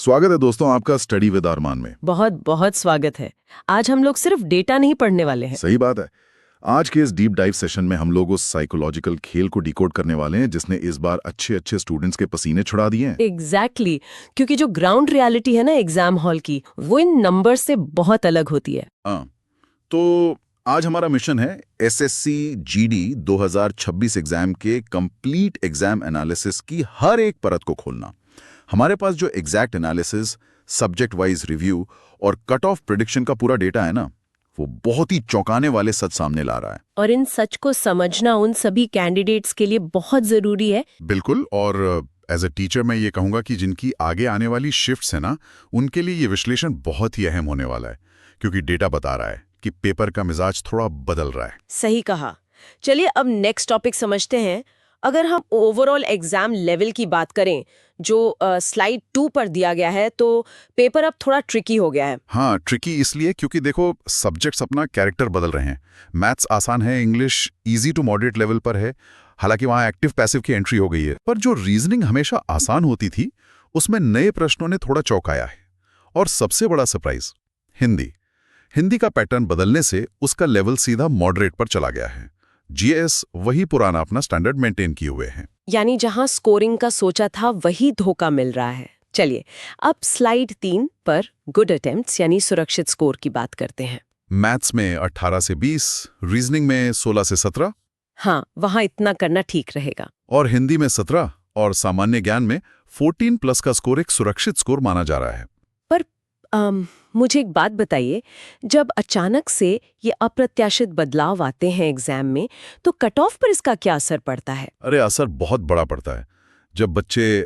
स्वागत है दोस्तों आपका स्टडी विद अरमान में। बहुत बहुत स्वागत है। आज हम लोग सिर्फ डेटा नहीं पढ़ने वाले हैं। सही बात है। आज के इस डीप डाइव सेशन में हम लोग उस साइकोलॉजिकल खेल को डिकोड करने वाले हैं जिसने इस बार अच्छे अच्छे स्टूडेंट्स के पसीने छुड़ा दिए हैं। एग्जैक्टली क्योंकि जो ग्राउंड रियलिटी है ना एग्जाम हॉल की, वो इन नंबर से बहुत अलग होती है। तो आज हमारा मिशन है एसएससी जीडी 2026 एग्जाम के कंप्लीट एग्जाम एनालिसिस की हर एक परत को खोलना। हमारे पास जो exact analysis, subject wise review और कट ऑफ प्रेडिक्शन का पूरा डेटा है ना, वो बहुत ही चौंकाने वाले सच सामने ला रहा है। और इन सच को समझना उन सभी कैंडिडेट्स के लिए बहुत जरूरी है। बिल्कुल। और एज ए टीचर मैं ये कहूंगा कि जिनकी आगे आने वाली शिफ्ट्स है ना, उनके लिए ये विश्लेषण बहुत ही अहम होने वाला है, क्योंकि डेटा बता रहा है कि पेपर का मिजाज थोड़ा बदल रहा है। सही कहा। चलिए अब नेक्स्ट टॉपिक समझते हैं। अगर हम ओवरऑल एग्जाम लेवल की बात करें, जो स्लाइड 2 पर दिया गया है, तो पेपर अब थोड़ा ट्रिकी हो गया है। हाँ, ट्रिकी इसलिए क्योंकि देखो सब्जेक्ट्स अपना कैरेक्टर बदल रहे हैं। मैथ्स आसान है, English easy to moderate level पर है, हालांकि वहाँ एक्टिव पैसिव की एंट्री हो गई है। पर जो रीजनिंग हमेशा आसान होती थी, उसमें नए प्रश्नों ने थोड़ा चौंकाया है। और सबसे बड़ा सरप्राइज हिंदी का पैटर्न बदलने से उसका लेवल सीधा मॉडरेट पर चला गया है। जीएस वही पुराना अपना स्टैंडर्ड मेंटेन किए हुए हैं। यानी जहां स्कोरिंग का सोचा था वही धोखा मिल रहा है। चलिए अब स्लाइड 3 पर गुड अटेम्प्ट्स यानी सुरक्षित स्कोर की बात करते हैं। मैथ्स में 18 से 20, रीजनिंग में 16 से 17। हाँ, वहां इतना करना ठीक रहेगा। और हिंदी में 17 और सामान्य ज्ञान में 14+ का स्कोर एक सुरक्षित स्कोर माना जा रहा है। पर मुझे एक बात बताइए, जब अचानक से ये अप्रत्याशित बदलाव आते हैं एग्जाम में, तो कट ऑफ पर इसका क्या असर पड़ता है? अरे असर बहुत बड़ा पड़ता है। जब बच्चे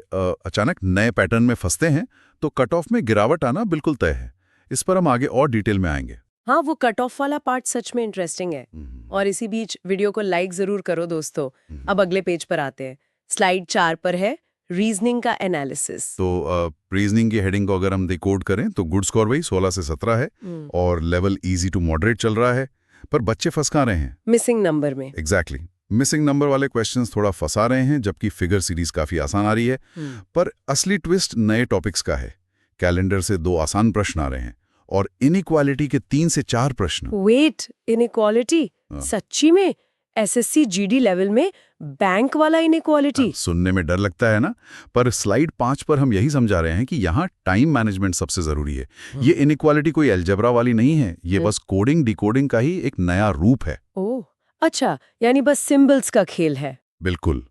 अचानक नए पैटर्न में फंसते हैं तो कट ऑफ में गिरावट आना बिल्कुल तय है। इस पर हम आगे और डिटेल में आएंगे। हाँ, वो कट ऑफ वाला पार्ट सच में इंटरेस्टिंग है। और इसी बीच वीडियो को लाइक जरूर करो दोस्तों। अब अगले पेज पर आते हैं। स्लाइड 4 पर है रीजनिंग का एनालिसिस। तो रीजनिंग की हेडिंग को अगर हम डिकोड करें तो गुड स्कोर वही 16 से 17 है और लेवल इजी टू मॉडरेट चल रहा है। पर बच्चे फंस कहाँ रहे हैं? मिसिंग नंबर में। एग्जैक्टली। मिसिंग नंबर वाले क्वेश्चंस थोड़ा फंसा रहे हैं, जबकि फिगर सीरीज काफी आसान आ रही है। पर असली ट्विस्ट नए टॉपिक्स का है। कैलेंडर से 2 आसान प्रश्न आ रहे हैं और इनइक्वालिटी के 3 से 4 प्रश्न। Wait, inequality? सच्ची में? एसएससी जीडी लेवल में बैंक वाला इनइक्वालिटी? सुनने में डर लगता है ना, पर स्लाइड 5 पर हम यही समझा रहे हैं कि यहाँ टाइम मैनेजमेंट सबसे जरूरी है। ये इनइक्वालिटी कोई अलजेब्रा वाली नहीं है, ये बस कोडिंग डिकोडिंग का ही एक नया रूप है। ओह अच्छा, यानी बस सिंबल्स का खेल है। बिल्कुल।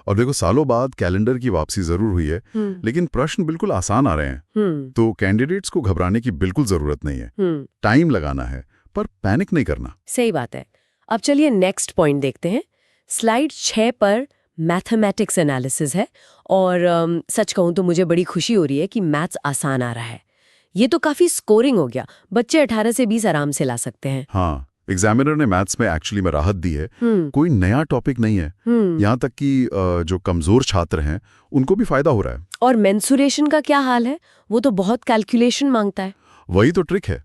और देखो सालों बाद कैलेंडर की वापसी जरूर हुई है, लेकिन प्रश्न बिल्कुल आसान आ रहे हैं। तो कैंडिडेट्स को घबराने की बिल्कुल जरूरत नहीं है। टाइम लगाना है, पर पैनिक नहीं करना। सही बात है। अब चलिए नेक्स्ट पॉइंट देखते हैं। स्लाइड 6 पर मैथमेटिक्स एनालिसिस है और सच कहूं तो मुझे बड़ी खुशी हो रही है कि मैथ्स आसान आ रहा है। ये तो काफी स्कोरिंग हो गया। बच्चे 18 से 20 आराम से ला सकते हैं। हाँ, एग्जामिनर ने मैथ्स में एक्चुअली में राहत दी है। कोई नया टॉपिक नहीं है। यहाँ तक कि जो कमजोर छात्र हैं उनको भी फायदा हो रहा है। और मेंसुरेशन का क्या हाल है? वो तो बहुत कैलकुलेशन मांगता है। वही तो ट्रिक है।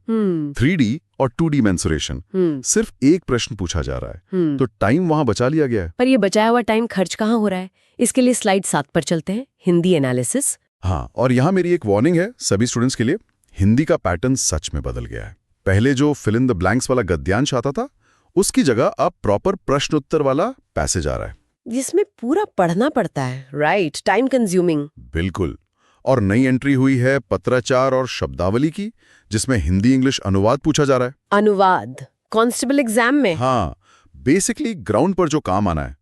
3D और 2D मेंसुरेशन। सिर्फ एक प्रश्न पूछा जा रहा है, तो टाइम वहां बचा लिया गया है। पर ये बचाया हुआ टाइम खर्च कहाँ हो रहा है? इसके लिए स्लाइड 7 पर चलते हैं, हिंदी एनालिसिस। हाँ, और यहाँ मेरी एक वार्निंग है सभी स्टूडेंट्स के लिए। हिंदी का पैटर्न सच में बदल गया है। पहले जो फिल इन द ब्लैंक्स वाला गद्यांश आता था, उसकी जगह अब प्रॉपर प्रश्न उत्तर वाला पैसेज आ रहा है, जिसमें पूरा पढ़ना पड़ता है। Right, time consuming. बिल्कुल। और नई एंट्री हुई है पत्राचार और शब्दावली की, जिसमें हिंदी इंग्लिश अनुवाद पूछा जा रहा है। अनुवाद कांस्टेबल एग्जाम में? हाँ, बेसिकली ग्राउंड पर जो काम आना है।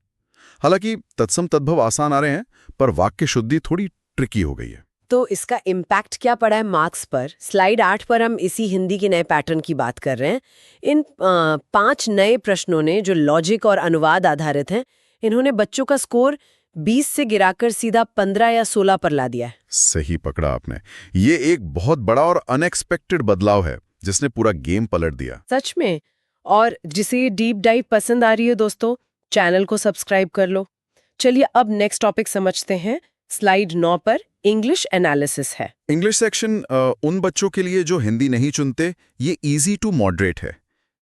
हालांकि तत्सम तद्भव आसान आ रहे हैं, पर वाक्य शुद्धि थोड़ी ट्रिकी हो गई है। तो इसका इम्पैक्ट क्या पड़ा है मार्क्स पर? स्लाइड 8 पर हम इसी हिंदी के नए पैटर्न की बात कर रहे हैं। इन 5 नए प्रश्नों ने, जो लॉजिक और अनुवाद आधारित हैं, इन्होंने बच्चों का स्कोर 20 से गिराकर सीधा 15 या 16 पर ला दिया है। सही पकड़ा आपने। ये एक बहुत बड़ा और अनएक्सपेक्टेड बदलाव है, जिसने पूरा गेम पलट दिया। सच में। और जिसे डीप डाइव पसंद आ रही है दोस्तों, चैनल को सब्सक्राइब कर लो। चलिए अब नेक्स्ट टॉपिक समझते हैं। स्लाइड 9 पर इंग्लिश एनालिसिस है। इंग्लिश सेक्शन उन बच्चों के लिए जो हिंदी नहीं चुनते। ये इजी टू मॉडरेट है।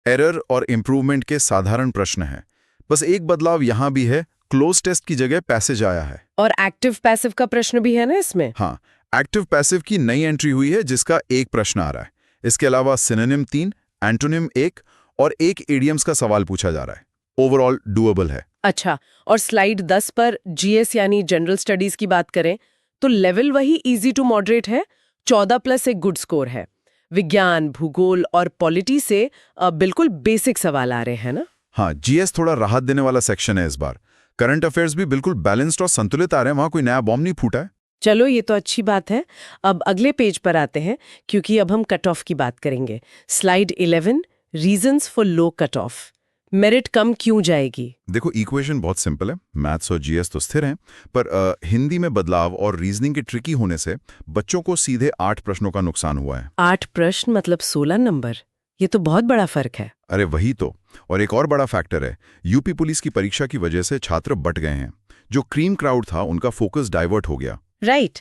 एरर और इम्प्रूवमेंट के साधारण प्रश्न हैं। बस एक बदलाव यहाँ भी है, क्लोज टेस्ट की जगह पैसेज आया है। और एक्टिव पैसिव का प्रश्न भी है ना इसमें? हाँ, एक्टिव पैसिव की नई एंट्री हुई है जिसका एक प्रश्न आ रहा है। इसके अलावा सिनोनिम 3, एंटोनिम 1 और एक इडियम्स का सवाल पूछा जा रहा है। ओवरऑल डूएबल है। अच्छा, और स्लाइड 10 पर जीएस यानी जनरल स्टडीज की बात करें तो लेवल वही इजी टू मॉडरेट है। 14 प्लस एक गुड स्कोर है। विज्ञान, भूगोल और पॉलिटी से बिल्कुल बेसिक सवाल आ रहे हैं ना। हाँ, जीएस थोड़ा राहत देने वाला सेक्शन है इस बार। करंट अफेयर्स भी बिल्कुल बैलेंस्ड और संतुलित आ रहे हैं, वहां कोई नया बॉम्ब नहीं फूटा है। चलो, ये तो अच्छी बात है। अब अगले पेज पर आते हैं, क्योंकि अब हम कट ऑफ की बात करेंगे। Slide 11, reasons for low cut off. Merit कम क्यों जाएगी? देखो, इक्वेशन बहुत सिंपल है। मैथ्स और जीएस तो स्थिर हैं, पर हिंदी में बदलाव और रीजनिंग के ट्रिकी होने से बच्चों को सीधे 8 प्रश्नों का नुकसान हुआ है। 8 प्रश्न मतलब 16 नंबर। ये तो बहुत बड़ा फर्क है। अरे वही तो। और एक और बड़ा फैक्टर है, यूपी पुलिस की परीक्षा की वजह से छात्र बट गए हैं। जो क्रीम क्राउड था, उनका फोकस डाइवर्ट हो गया। राइट।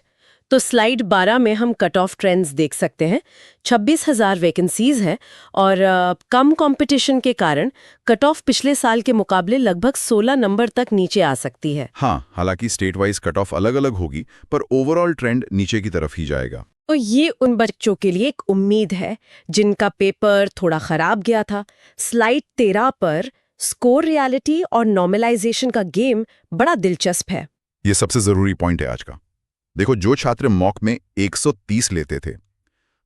तो स्लाइड 12 में हम कट ऑफ ट्रेंड्स देख सकते हैं। 26,000 वैकेंसीज है और कम कंपटीशन के कारण कट ऑफ पिछले साल के मुकाबले लगभग 16 नंबर तक नीचे आ सकती है। हाँ, हालांकि स्टेट वाइज कट ऑफ अलग अलग होगी, पर ओवरऑल ट्रेंड नीचे की तरफ ही जाएगा। तो ये उन बच्चों के लिए एक उम्मीद है जिनका पेपर थोड़ा खराब गया था। स्लाइड 13 पर स्कोर रियलिटी और नॉर्मलाइजेशन का गेम बड़ा दिलचस्प है। ये सबसे जरूरी पॉइंट है आज का। देखो, जो छात्र मॉक में 130 लेते थे,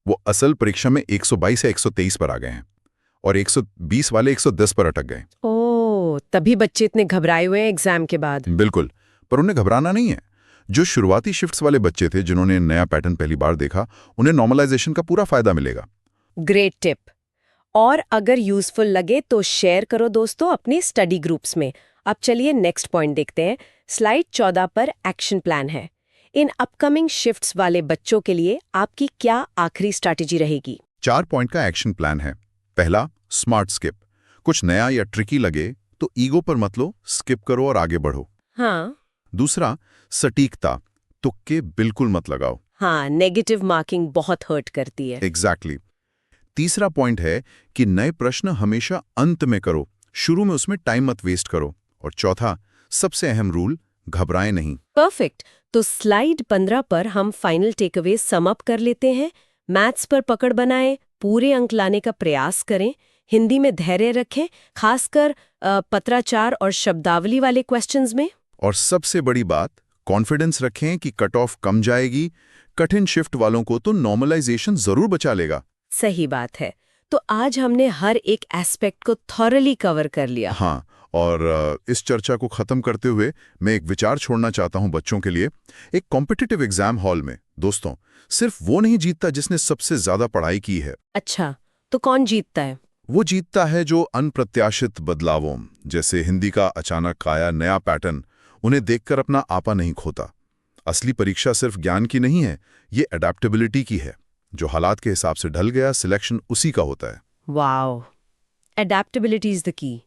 वो असल परीक्षा में 122 या 123 पर आ गए हैं और 120 वाले 110 पर अटक गए। ओह, तभी बच्चे इतने घबराए हुए हैं एग्जाम के बाद। बिल्कुल, पर उन्हें घबराना नहीं है। जो शुरुआती शिफ्ट्स वाले बच्चे थे, जिन्होंने नया पैटर्न पहली बार देखा, उन्हें नॉर्मलाइजेशन का पूरा फायदा मिलेगा। Great tip. और अगर यूजफुल लगे तो शेयर करो दोस्तों अपनी स्टडी ग्रुप्स में। अब चलिए नेक्स्ट पॉइंट देखते हैं। स्लाइड 14 पर एक्शन प्लान है। इन अपकमिंग शिफ्ट्स वाले बच्चों के लिए आपकी क्या आखिरी स्ट्रैटेजी रहेगी? 4 पॉइंट का एक्शन प्लान है। पहला, स्मार्ट स्किप। कुछ नया या ट्रिकी लगे तो ईगो पर मत लो, स्किप करो और आगे बढ़ो। हाँ। दूसरा, सटीकता। तुक्के बिल्कुल मत लगाओ। हाँ, नेगेटिव मार्किंग बहुत हर्ट करती है। एग्जैक्टली। तीसरा पॉइंट है कि नए प्रश्न हमेशा अंत में करो, शुरू में उसमें टाइम मत वेस्ट करो। और चौथा, सबसे अहम रूल, घबराएं नहीं। परफेक्ट। तो स्लाइड 15 पर हम फाइनल टेकअवे सम अप कर लेते हैं। मैथ्स पर पकड़ बनाएं, पूरे अंक लाने का प्रयास करें, हिंदी में धैर्य रखें, खासकर पत्राचार और शब्दावली वाले क्वेश्चंस में। और सबसे बड़ी बात, कॉन्फिडेंस रखें कि कट ऑफ कम जाएगी। कठिन शिफ्ट वालों को तो नॉर्मलाइजेशन जरूर बचा लेगा। सही बात है। तो आज हमने हर एक एस्पेक्ट को थॉरली कवर कर लिया। हाँ, और इस चर्चा को खत्म करते हुए मैं एक विचार छोड़ना चाहता हूं बच्चों के लिए। एक कॉम्पिटिटिव एग्जाम हॉल में दोस्तों, सिर्फ वो नहीं जीतता जिसने सबसे ज्यादा पढ़ाई की है। अच्छा, तो कौन जीतता है? वो जीतता है जो अनप्रत्याशित बदलावों, जैसे हिंदी का अचानक आया नया पैटर्न, उन्हें देखकर अपना आपा नहीं खोता। असली परीक्षा सिर्फ ज्ञान की नहीं है, ये अडेप्टेबिलिटी की है। जो हालात के हिसाब से ढल गया, सिलेक्शन उसी का होता है। Wow, adaptability is the key.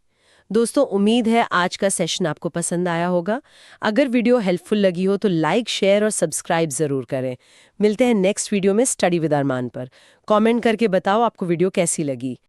दोस्तों, उम्मीद है आज का सेशन आपको पसंद आया होगा। अगर वीडियो हेल्पफुल लगी हो तो लाइक, शेयर और सब्सक्राइब जरूर करें। मिलते हैं नेक्स्ट वीडियो में स्टडी विद अरमान पर। कमेंट करके बताओ आपको वीडियो कैसी लगी।